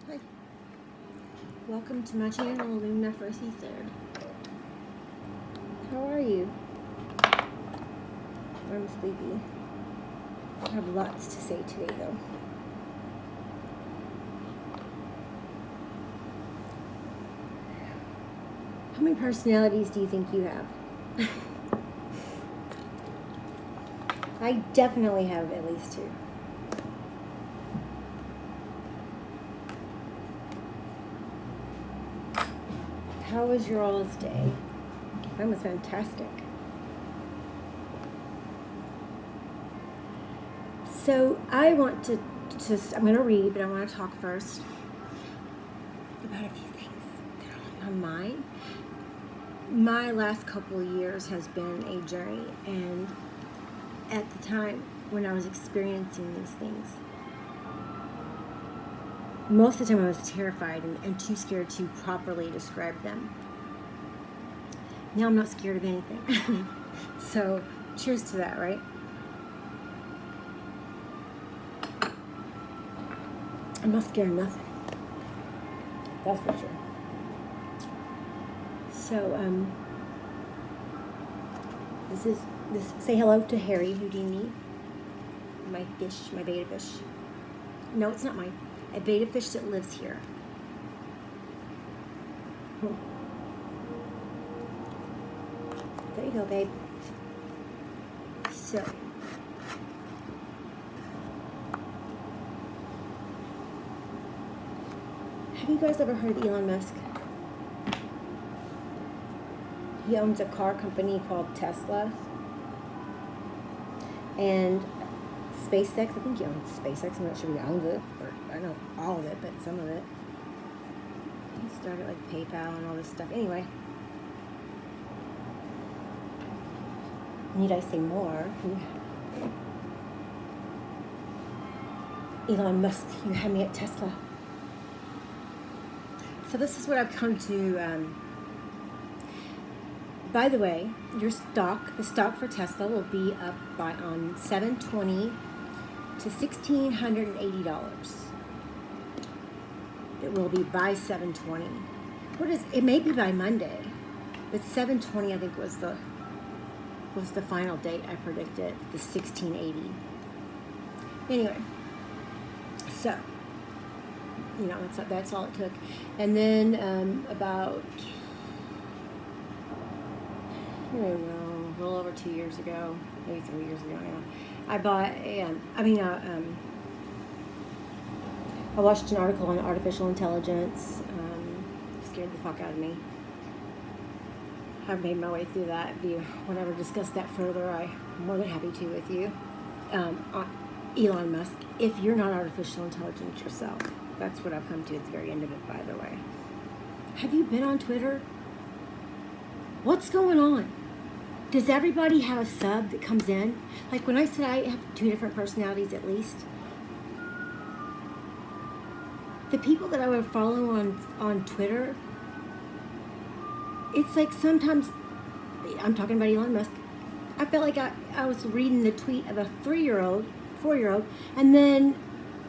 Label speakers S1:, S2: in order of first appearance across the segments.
S1: Hi. Welcome to my channel, Luna First Third. How are you? I'm sleepy. I have lots to say today, though. How many personalities do you think you have? I definitely have at least 2. How was your all's day? Mine was fantastic. So I want to I'm going to read, but I want to talk first about a few things that are on my mind. My last couple of years has been a journey, and at the time when I was experiencing these things, most of the time I was terrified and too scared to properly describe them. Now I'm not scared of anything. So, cheers to that, right? I'm not scared of nothing. That's for sure. So, say hello to Harry Houdini. My fish, my beta fish. No, it's not mine. A beta fish that lives here. There you go, babe. So, have you guys ever heard of Elon Musk? He owns a car company called Tesla. And SpaceX, I think he owns SpaceX. I'm not sure he owns it, or I know all of it, but some of it. He started like PayPal and all this stuff. Anyway, need I say more? Elon Musk, you had me at Tesla. So this is what I've come to. By the way, the stock for Tesla will be up on $720 to $1,680. It will be by $720. It may be by Monday, but $720 I think was the final date I predicted, the $1,680. Anyway, so that's all it took. And then about a little over 2 years ago, maybe 3 years ago now, I bought I watched an article on artificial intelligence. Scared the fuck out of me. I've made my way through that. If you want to discuss that further, I'm more than happy to with you. Elon Musk, if you're not artificial intelligence yourself, that's what I've come to at the very end of it, by the way. Have you been on Twitter? What's going on? Does everybody have a sub that comes in? Like when I said I have 2 different personalities at least, the people that I would follow on Twitter, it's like sometimes, I'm talking about Elon Musk, I felt like I was reading the tweet of a 3-year-old, 4-year-old, and then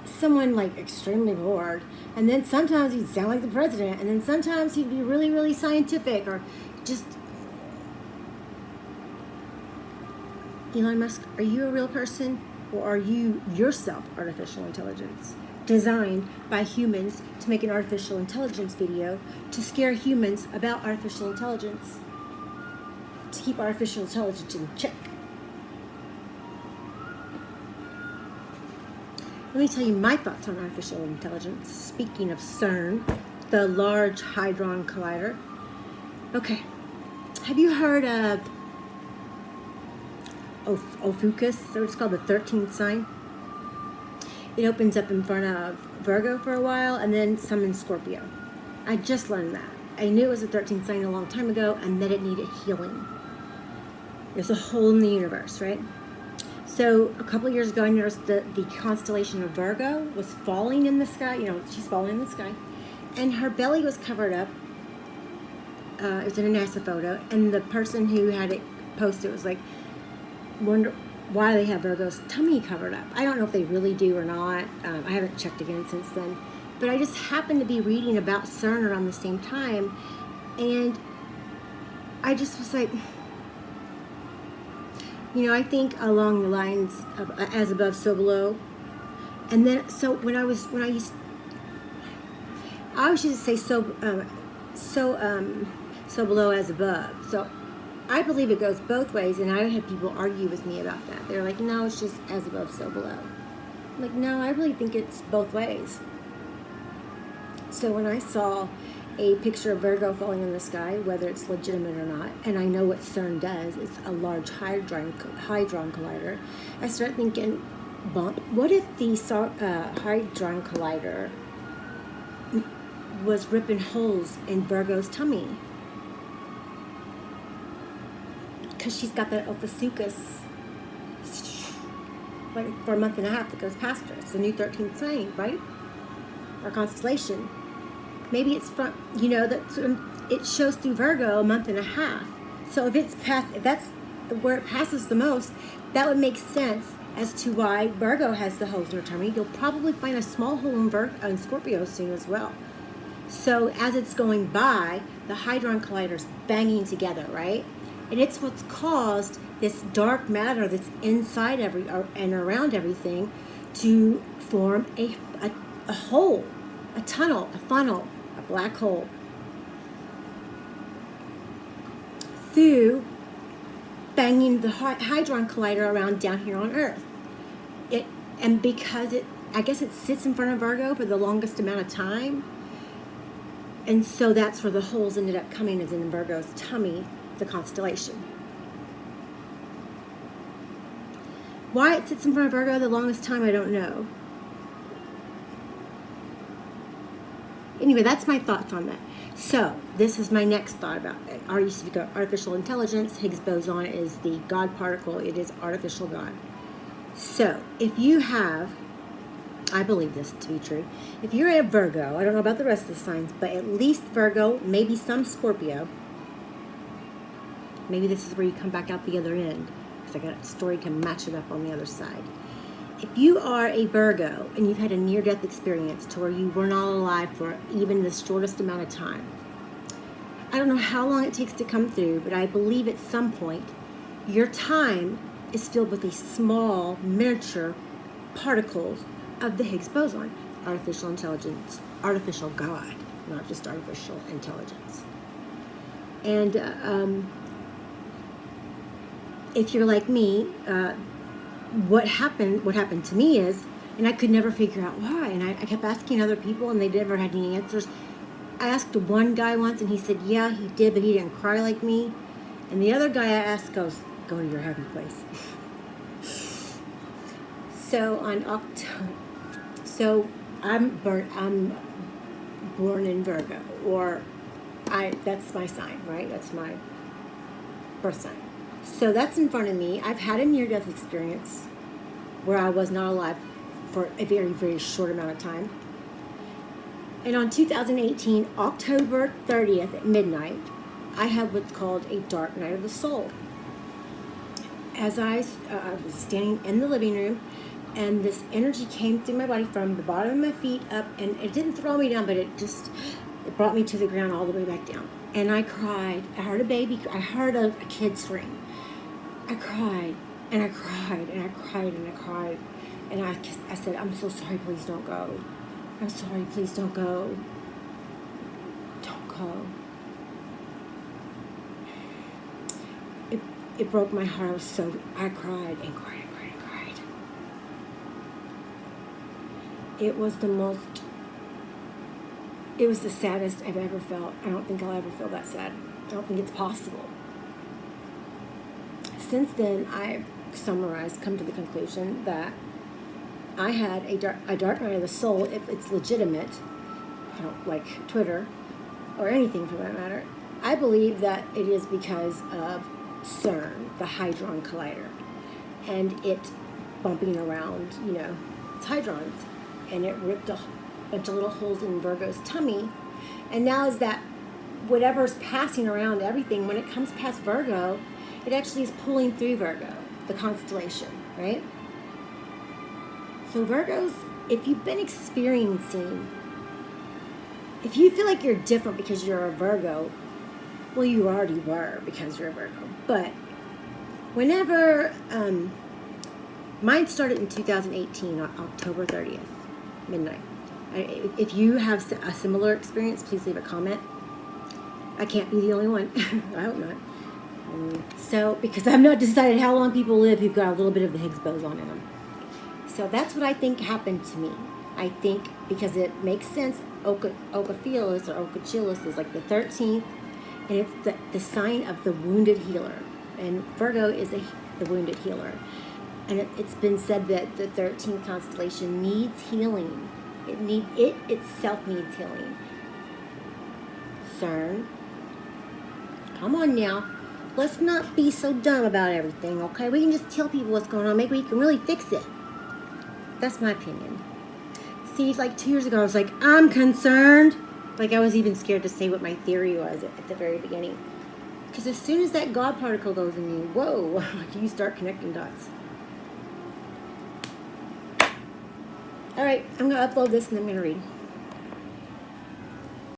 S1: someone like extremely bored, and then sometimes he'd sound like the president, and then sometimes he'd be really, really scientific, or just... Elon Musk, are you a real person, or are you yourself artificial intelligence designed by humans to make an artificial intelligence video to scare humans about artificial intelligence, to keep artificial intelligence in check? Let me tell you my thoughts on artificial intelligence. Speaking of CERN, the Large Hadron Collider. Okay, have you heard of Ophiuchus, so it's called the 13th sign? It opens up in front of Virgo for a while, and then some in Scorpio. I just learned that. I knew it was a 13th sign a long time ago, and that it needed healing. There's a hole in the universe, right? So a couple of years ago, I noticed that the constellation of Virgo was falling in the sky. She's falling in the sky, and her belly was covered up. It was in a NASA photo, and the person who had it posted was like, wonder why they have Virgo's tummy covered up. I don't know if they really do or not. I haven't checked again since then. But I just happened to be reading about CERN around the same time, and I just was like, I think along the lines of as above, so below. And then, so when I always used to say so below as above. So I believe it goes both ways, and I had people argue with me about that. They're like, no, it's just as above, so below. I'm like, no, I really think it's both ways. So when I saw a picture of Virgo falling in the sky, whether it's legitimate or not, and I know what CERN does, it's a large hadron collider, I started thinking, bump, what if the hadron collider was ripping holes in Virgo's tummy? Because she's got that Ophiuchus like for a month and a half that goes past her. It's the new 13th sign, right? Or constellation. Maybe it's from, that it shows through Virgo a month and a half. So if that's where it passes the most, that would make sense as to why Virgo has the holes in her tummy. You'll probably find a small hole in Scorpio soon as well. So as it's going by, the hadron collider's banging together, right? And it's what's caused this dark matter that's inside and around everything to form a hole, a tunnel, a funnel, a black hole through banging the hadron collider around down here on Earth. And because I guess it sits in front of Virgo for the longest amount of time, and so that's where the holes ended up coming, is in Virgo's tummy, the constellation. Why it sits in front of Virgo the longest time, I don't know. Anyway, that's my thoughts on that. So, this is my next thought about it. Artificial intelligence. Higgs boson is the God particle. It is artificial God. So, if you have, I believe this to be true, if you're a Virgo, I don't know about the rest of the signs, but at least Virgo, maybe some Scorpio, maybe this is where you come back out the other end, because I got a story to match it up on the other side. If you are a Virgo and you've had a near-death experience to where you were not alive for even the shortest amount of time, I don't know how long it takes to come through, but I believe at some point your time is filled with these small, miniature particles of the Higgs boson, artificial intelligence, artificial God, not just artificial intelligence. And if you're like me, what happened to me is, and I could never figure out why, and I kept asking other people, and they never had any answers. I asked one guy once, and he said, yeah, he did, but he didn't cry like me. And the other guy I asked goes, go to your happy place. So I'm born in Virgo, or that's my sign, right? That's my birth sign. So that's in front of me. I've had a near-death experience where I was not alive for a very, very short amount of time. And on 2018, October 30th at midnight, I had what's called a dark night of the soul. As I was standing in the living room, and this energy came through my body from the bottom of my feet up, and it didn't throw me down, but it brought me to the ground all the way back down. And I cried. I heard I heard a kid scream. I cried, and I cried, and I cried, and I cried. And I said, I'm so sorry, please don't go. I'm sorry, please don't go. Don't go. It broke my heart. I cried and cried and cried and cried. It was the saddest I've ever felt. I don't think I'll ever feel that sad. I don't think it's possible. Since then, I've come to the conclusion that I had a dark night of the soul, if it's legitimate. I don't like Twitter or anything for that matter. I believe that it is because of CERN, the Hadron Collider, and it bumping around, its hadrons, and it ripped a bunch of little holes in Virgo's tummy. And now is that whatever's passing around everything, when it comes past Virgo, it actually is pulling through Virgo, the constellation, right? So Virgos, if you've been experiencing if you feel like you're different because you're a Virgo, well, you already were because you're a Virgo. But whenever, mine started in 2018, October 30th, midnight. If you have a similar experience, please leave a comment. I can't be the only one. I hope not. So, because I've not decided how long people live who've got a little bit of the Higgs boson in them. So that's what I think happened to me. I think because it makes sense, Okaphilus or Okachilus is like the 13th, and it's the sign of the wounded healer. And Virgo is the wounded healer. And it's been said that the 13th constellation needs healing. It itself needs healing. CERN, come on now. Let's not be so dumb about everything, okay? We can just tell people what's going on. Maybe we can really fix it. That's my opinion. See, like 2 years ago, I was like, I'm concerned. Like, I was even scared to say what my theory was at the very beginning. Because as soon as that God particle goes in you, whoa, you start connecting dots. All right, I'm going to upload this and I'm going to read.